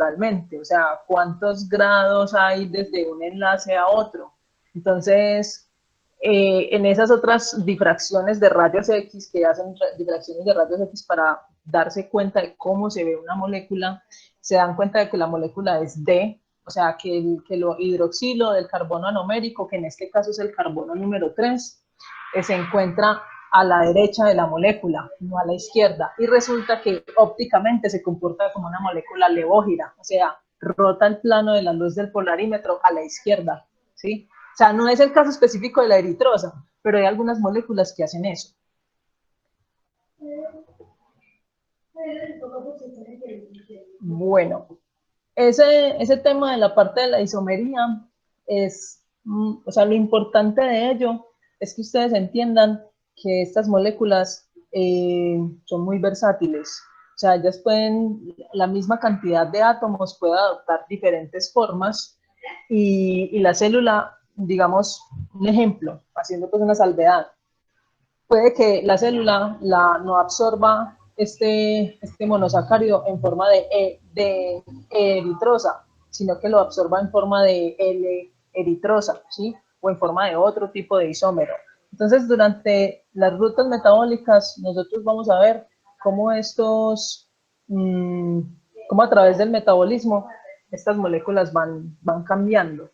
estructuralmente, o sea, cuántos grados hay desde un enlace a otro. Entonces, en esas otras difracciones de rayos X, que hacen difracciones de rayos X para darse cuenta de cómo se ve una molécula, se dan cuenta de que la molécula es D, o sea, que lo hidroxilo del carbono anomérico, que en este caso es el carbono número 3, se encuentra a la derecha de la molécula, no a la izquierda, y resulta que ópticamente se comporta como una molécula levógira, o sea, rota el plano de la luz del polarímetro a la izquierda, ¿sí? O sea, no es el caso específico de la eritrosa, pero hay algunas moléculas que hacen eso. Bueno, ese tema de la parte de la isomería es, o sea, lo importante de ello es que ustedes entiendan que estas moléculas son muy versátiles. O sea, ellas pueden, la misma cantidad de átomos puede adoptar diferentes formas y la célula, digamos, un ejemplo, haciendo pues una salvedad, puede que la célula no absorba este monosacárido en forma de eritrosa, sino que lo absorba en forma de L-eritrosa, ¿sí? O en forma de otro tipo de isómero. Entonces, durante las rutas metabólicas, nosotros vamos a ver cómo cómo a través del metabolismo, estas moléculas van cambiando.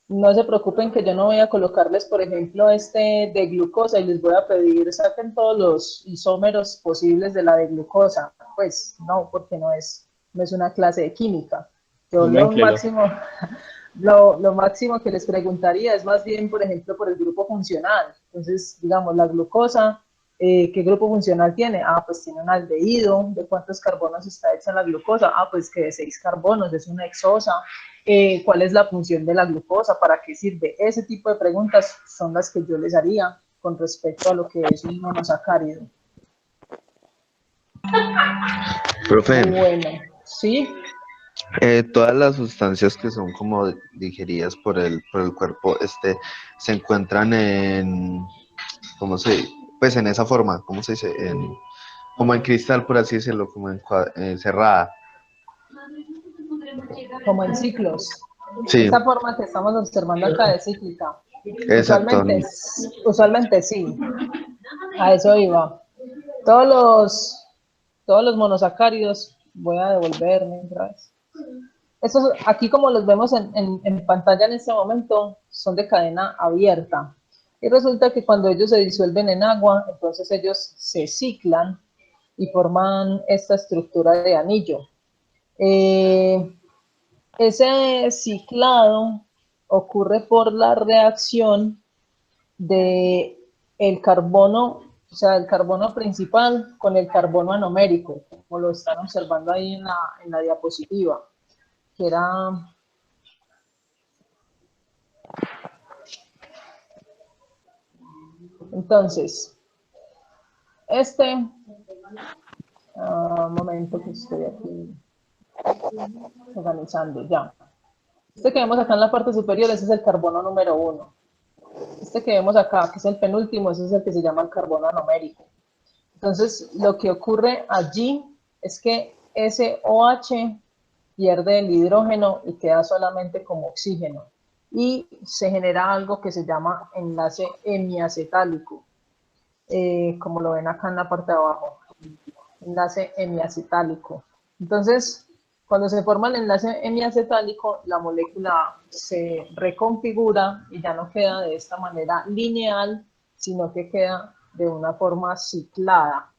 No se preocupen que yo no voy a colocarles, por ejemplo, de glucosa y les voy a pedir saquen todos los isómeros posibles de la de glucosa. Pues no, porque no es una clase de química. Yo Tranquilo. lo máximo que les preguntaría es más bien, por ejemplo, por el grupo funcional. Entonces, digamos, la glucosa, ¿qué grupo funcional tiene? Ah, pues tiene un aldehído. ¿De cuántos carbonos está hecha la glucosa? Ah, pues que de 6 carbonos, es una hexosa. ¿Cuál es la función de la glucosa? ¿Para qué sirve? Ese tipo de preguntas son las que yo les haría con respecto a lo que es un monosacárido. Profe, Bueno, sí. todas las sustancias que son como digeridas por el cuerpo, se encuentran en, ¿cómo se, pues en esa forma, ¿cómo se dice? Como en cristal, por así decirlo, como cerrada. Como en ciclos. Sí, Esta forma que estamos observando acá es cíclica. exacto. Usualmente sí, a eso iba. Todos los, todos los monosacáridos, voy a devolverme otra vez. Estos aquí como los vemos en pantalla en este momento, son de cadena abierta. Y resulta que cuando ellos se disuelven en agua, entonces ellos se ciclan y forman esta estructura de anillo. Ese ciclado ocurre por la reacción de el carbono, o sea, el carbono principal con el carbono anomérico, como lo están observando ahí en la diapositiva, que era, entonces, momento que estoy aquí organizando ya. Que vemos acá en la parte superior, ese es el carbono número 1. Que vemos acá, que es el penúltimo, ese es el que se llama el carbono anomérico. Entonces, lo que ocurre allí es que ese OH pierde el hidrógeno y queda solamente como oxígeno. Y se genera algo que se llama enlace hemiacetálico, como lo ven acá en la parte de abajo, enlace hemiacetálico. Entonces, cuando se forma el enlace hemiacetálico, la molécula se reconfigura y ya no queda de esta manera lineal, sino que queda de una forma ciclada.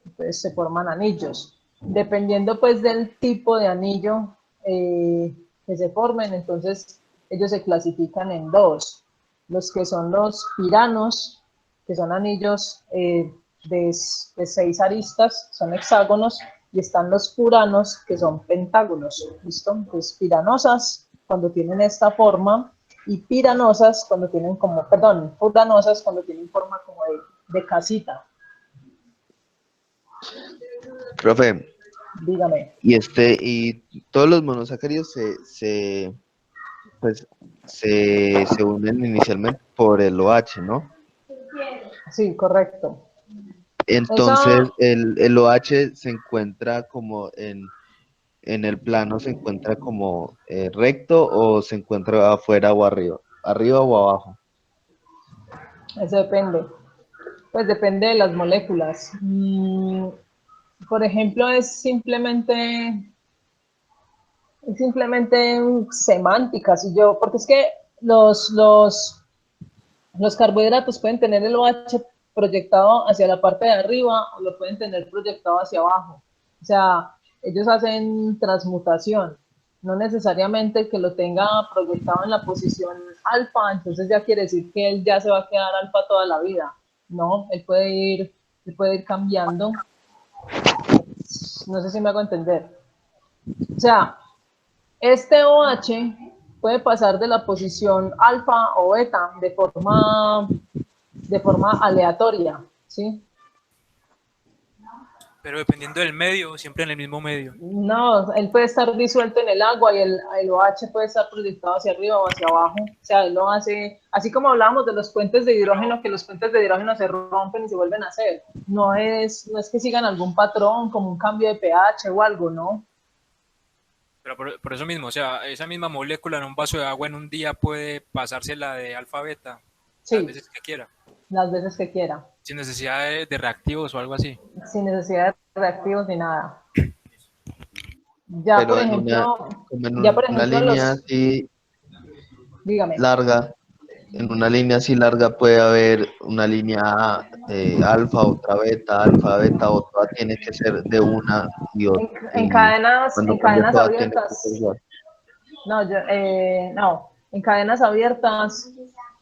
Entonces se forman anillos. Dependiendo pues del tipo de anillo que se formen, entonces ellos se clasifican en dos. Los que son los piranos, que son anillos de 6 aristas, son hexágonos, y están los furanos, que son pentágonos. ¿Listo? Entonces, piranosas, cuando tienen esta forma, y piranosas, cuando tienen como, perdón, furanosas, cuando tienen forma como de casita. Profe, Dígame. y todos los monosacáridos pues, se unen inicialmente por el OH, ¿no? Sí, correcto. Entonces Esa, el OH se encuentra como en el plano, se encuentra como recto o se encuentra afuera o arriba o abajo. eso depende. Pues depende de las moléculas. Por ejemplo, es simplemente semántica, si yo, porque es que los carbohidratos pueden tener el OH proyectado hacia la parte de arriba o lo pueden tener proyectado hacia abajo. O sea, ellos hacen transmutación. No necesariamente que lo tenga proyectado en la posición alfa, entonces ya quiere decir que él ya se va a quedar alfa toda la vida. No, él puede ir cambiando. No sé si me hago entender. O sea, este OH puede pasar de la posición alfa o beta de forma aleatoria, ¿sí? Pero dependiendo del medio, siempre en el mismo medio. No, él puede estar disuelto en el agua y el OH puede estar proyectado hacia arriba o hacia abajo. O sea, él lo hace, así como hablábamos de los puentes de hidrógeno, que los puentes de hidrógeno se rompen y se vuelven a hacer. No es que sigan algún patrón, como un cambio de pH o algo, ¿no? Pero por eso mismo, o sea, esa misma molécula en un vaso de agua en un día puede pasársela de alfa a beta las Sí, veces que quiera, las veces que quiera, sin necesidad de reactivos o algo así. sin necesidad de reactivos ni nada. Ya, por Pero en una, ejemplo, como en ya por una ejemplo línea los, así dígame, larga, en una línea así larga puede haber una línea alfa, beta, o toda tiene que ser de una y otra. Y cuando en cambia cadenas toda tiene que ser abiertas, igual. no, en cadenas abiertas,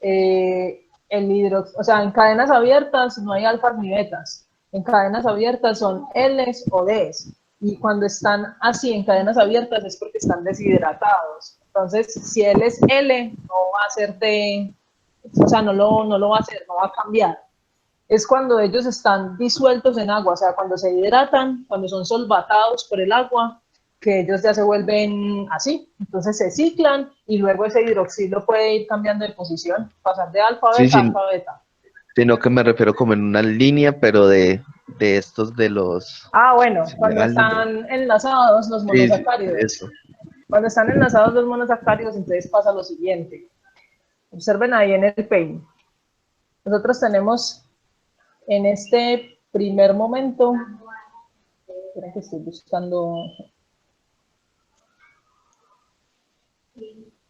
o sea, en cadenas abiertas no hay alfas ni betas. En cadenas abiertas son Ls o Ds. Y cuando están así en cadenas abiertas es porque están deshidratados. Entonces, si él es L, no va a ser de, o sea, no lo va a hacer, no va a cambiar. Es cuando ellos están disueltos en agua, o sea, cuando se hidratan, cuando son solvatados por el agua, que ellos ya se vuelven así. Entonces se ciclan y luego ese hidroxilo puede ir cambiando de posición, pasar de alfa a Sí, beta a sí, alfa a beta. sino que me refiero como en una línea, pero de estos de los... Ah, bueno, Se me cuando va el nombre. están enlazados los Sí, sí, monosacáridos. eso. Cuando están enlazados los monosacáridos, entonces pasa lo siguiente. Observen ahí en el PEIN. Nosotros tenemos en este primer momento, esperen que estoy buscando.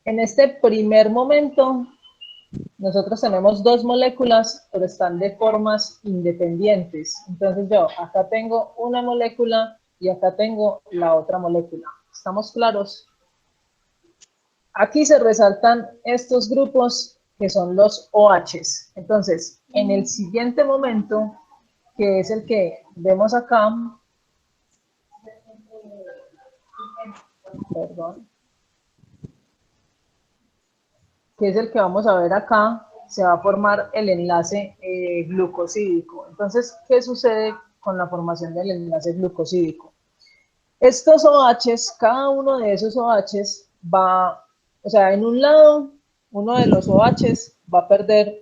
En este primer momento, nosotros tenemos dos moléculas, pero están de formas independientes. Entonces yo acá tengo una molécula y acá tengo la otra molécula. ¿Estamos claros? Aquí se resaltan estos grupos que son los OHs. Entonces, en el siguiente momento, que es el que vemos acá, perdón, que es el que vamos a ver acá, se va a formar el enlace glucosídico. Entonces, ¿qué sucede con la formación del enlace glucosídico? Estos OHs, cada uno de esos OHs va, o sea, en un lado, uno de los OHs va a perder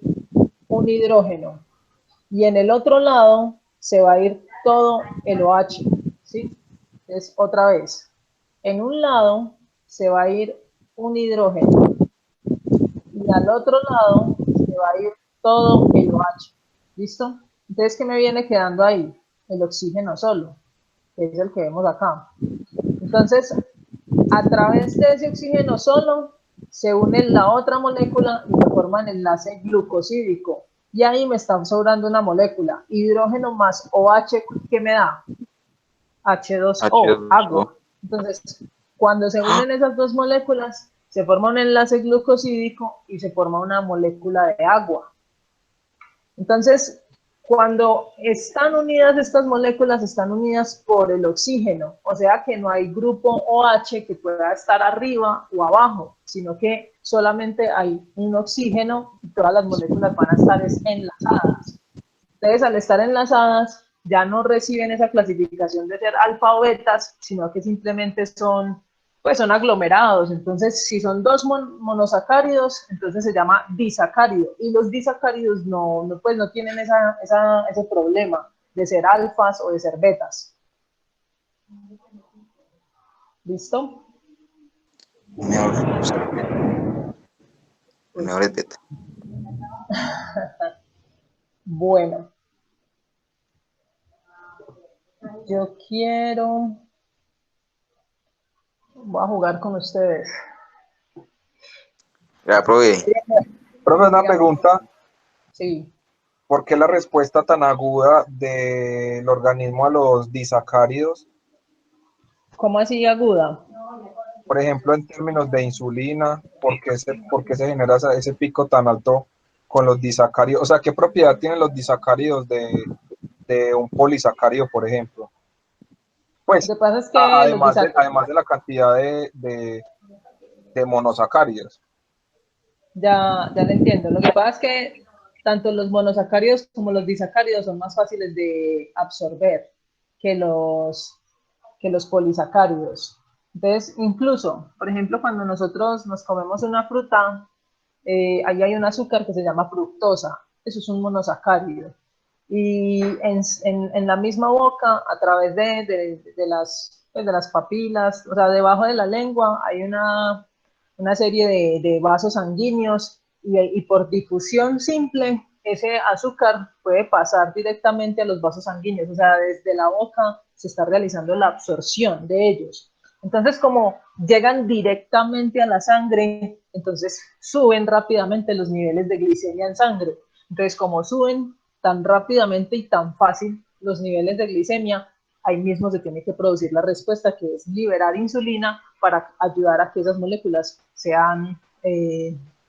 un hidrógeno y en el otro lado se va a ir todo el OH, ¿sí? Entonces, otra vez, en un lado se va a ir un hidrógeno y al otro lado se va a ir todo el OH. ¿Listo? Entonces, ¿qué me viene quedando ahí? El oxígeno solo, que es el que vemos acá. Entonces, a través de ese oxígeno solo, se une la otra molécula y se forma el enlace glucosídico. Y ahí me está sobrando una molécula. Hidrógeno más OH, ¿qué me da? H2O, H2O. agua. Entonces, cuando se unen esas dos moléculas, se forma un enlace glucosídico y se forma una molécula de agua. Entonces, cuando están unidas estas moléculas, están unidas por el oxígeno, o sea que no hay grupo OH que pueda estar arriba o abajo, sino que solamente hay un oxígeno y todas las moléculas van a estar enlazadas. Entonces, al estar enlazadas, ya no reciben esa clasificación de ser alfa o betas, sino que simplemente son, pues son aglomerados. Entonces, si son dos monosacáridos, entonces se llama disacárido. Y los disacáridos pues no tienen ese problema. de ser alfas o de ser betas. ¿Listo? Mejor es beta. Bueno, yo voy a jugar con ustedes. Ya, profe. Profe, una Dígame. pregunta. Sí. ¿Por qué la respuesta tan aguda del organismo a los disacáridos? ¿Cómo así aguda? Por ejemplo, en términos de insulina, por qué se genera ese pico tan alto con los disacáridos? O sea, ¿qué propiedad tienen los disacáridos de un polisacárido, por ejemplo? Lo Pues, que pasa es que además de la cantidad de monosacáridos. ya lo entiendo. Lo que pasa es que tanto los monosacáridos como los disacáridos son más fáciles de absorber que los polisacáridos. Entonces, incluso, por ejemplo, cuando nosotros nos comemos una fruta, ahí hay un azúcar que se llama fructosa. Eso es un monosacárido. Y en la misma boca, a través de las papilas, o sea, debajo de la lengua, hay una serie de vasos sanguíneos y por difusión simple, ese azúcar puede pasar directamente a los vasos sanguíneos, o sea, desde la boca se está realizando la absorción de ellos. Entonces, como llegan directamente a la sangre, entonces suben rápidamente los niveles de glicemia en sangre. Entonces, como suben tan rápidamente y tan fácil los niveles de glicemia, ahí mismo se tiene que producir la respuesta, que es liberar insulina para ayudar a que esas moléculas sean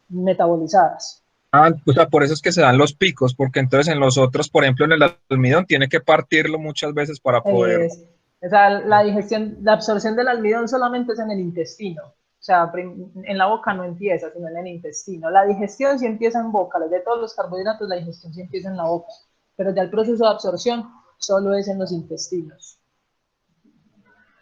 metabolizadas. Ah, o sea, por eso es que se dan los picos, porque entonces en los otros, por ejemplo, en el almidón, tiene que partirlo muchas veces para poder... O sea, la absorción del almidón solamente es en el intestino. O sea, en la boca no empieza, sino en el intestino. La digestión sí empieza en boca, de todos los carbohidratos, la digestión sí empieza en la boca. Pero ya el proceso de absorción solo es en los intestinos.